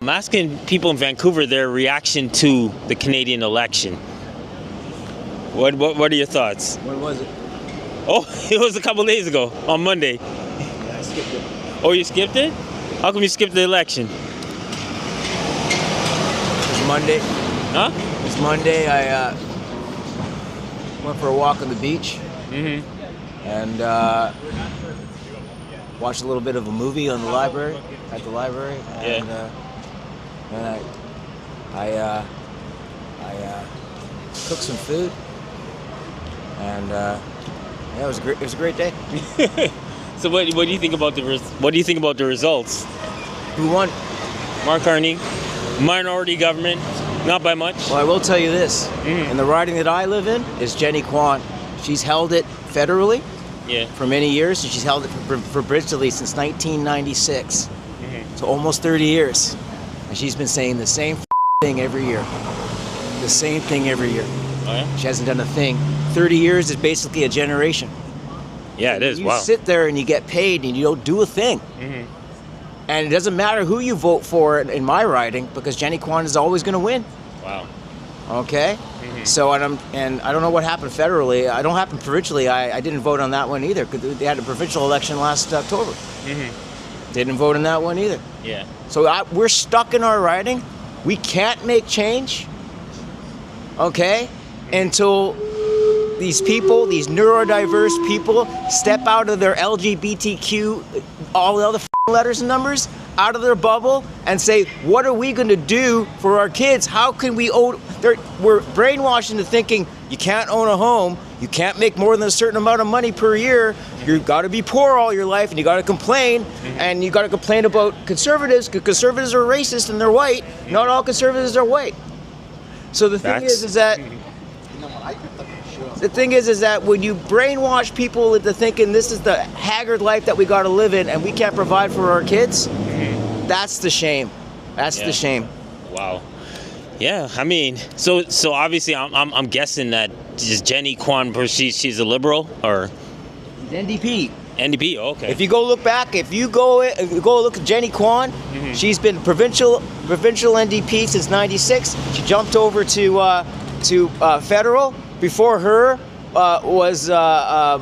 I'm asking people in Vancouver their reaction to the Canadian election. What are your thoughts? When was it? Oh, it was a couple days ago, on Monday. Yeah, I skipped it. Oh, you skipped it? How come you skipped the election? It's Monday. Huh? It's Monday. I went for a walk on the beach. Mm-hmm. And watched a little bit of a movie at the library. And, and I cooked some food. And yeah, it was great. It was a great day. So what do you think about the results? Who won? Mark Carney, minority government, not by much. Well, I will tell you this. In the riding that I live in is Jenny Kwan. She's held it federally for many years, and she's held it for provincially since 1996. So almost 30 years. And she's been saying the same thing every year. The same thing every year. Oh, yeah? She hasn't done a thing. 30 years is basically a generation. Yeah, it is. You wow. sit there and you get paid and you don't do a thing. And it doesn't matter who you vote for in my riding, because Jenny Kwan is always going to win. Wow. Okay? So, and I don't know what happened federally. I don't happen provincially. I didn't vote on that one either, because they had a provincial election last October. Didn't vote on that one either. Yeah. So we're stuck in our riding. We can't make change, okay, until these people, these neurodiverse people, step out of their LGBTQ, all the other letters and numbers, out of their bubble and say, what are we going to do for our kids? How can we own? We're brainwashed into thinking you can't own a home, you can't make more than a certain amount of money per year, you've got to be poor all your life, and you got to complain, and you got to complain about conservatives, because conservatives are racist and they're white. Not all conservatives are white. So the thing is that when you brainwash people into thinking this is the haggard life that we got to live in and we can't provide for our kids, that's the shame. That's the shame. Wow. Yeah, I mean, so obviously I'm guessing that just Jenny Kwan, she's a liberal, or NDP. NDP. Oh, okay. If you go look back, if you go look at Jenny Kwan, she's been provincial NDP since '96. She jumped over to federal. Before her was a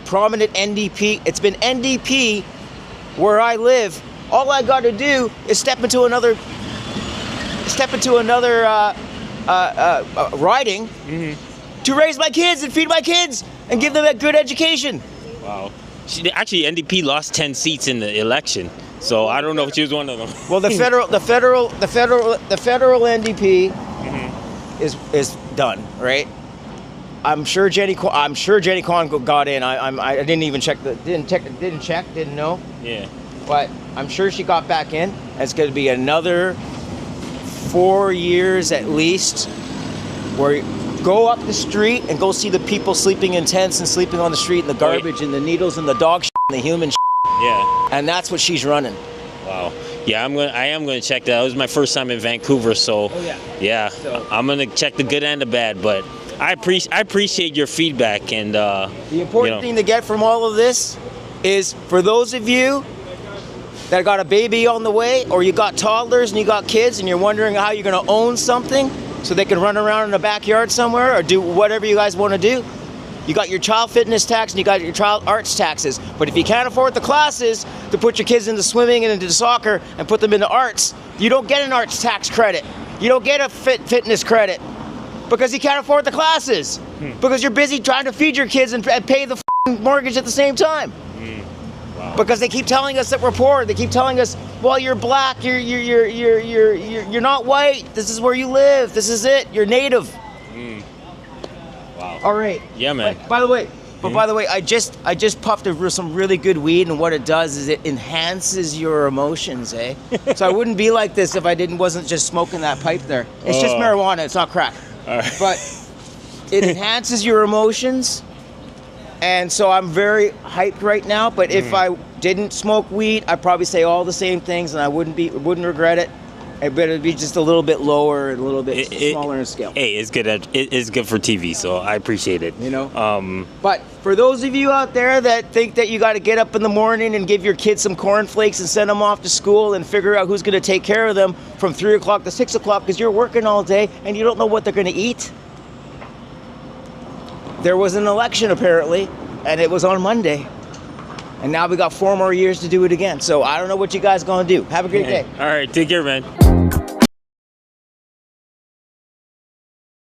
prominent NDP. It's been NDP where I live. All I got to do is step into another riding to raise my kids and feed my kids and give them a good education. Wow. Actually, NDP lost 10 seats in the election, so I don't know if she was one of them. Well, the federal NDP is done, right? I'm sure Jenny Kwan got in. I didn't even check didn't know. Yeah. But I'm sure she got back in. It's going to be another 4 years at least where you go up the street and go see the people sleeping in tents and sleeping on the street and the garbage and the needles and the dog shit and the human shit. Yeah. And that's what she's running. Wow. Yeah, I am going to check that. It was my first time in Vancouver, so so I'm going to check the good and the bad, but I appreciate your feedback. And the important thing to get from all of this is, for those of you that got a baby on the way, or you got toddlers and you got kids and you're wondering how you're going to own something so they can run around in the backyard somewhere or do whatever you guys want to do, you got your child fitness tax and you got your child arts taxes. But if you can't afford the classes to put your kids into swimming and into soccer and put them into arts, you don't get an arts tax credit. You don't get a fitness credit because you can't afford the classes because you're busy trying to feed your kids and pay the mortgage at the same time. Wow. Because they keep telling us that we're poor. They keep telling us, well, you're black, you're not white. This is where you live. This is it. You're native. Wow. All right. Yeah, man. By the way, I just puffed some really good weed, and what it does is it enhances your emotions, eh? So I wouldn't be like this if I wasn't just smoking that pipe there. It's just marijuana. It's not crack. All right. But it enhances your emotions. And so I'm very hyped right now, but if I didn't smoke weed, I'd probably say all the same things and I wouldn't regret it. But it'd be just a little bit lower and a little bit smaller in scale. Hey, it's good. It's good for TV, so I appreciate it. You know. But for those of you out there that think that you got to get up in the morning and give your kids some cornflakes and send them off to school and figure out who's going to take care of them from 3 o'clock to 6 o'clock because you're working all day and you don't know what they're going to eat. There was an election apparently, and it was on Monday. And now we got 4 more years to do it again. So I don't know what you guys gonna do. Have a great day. All right, take care, man.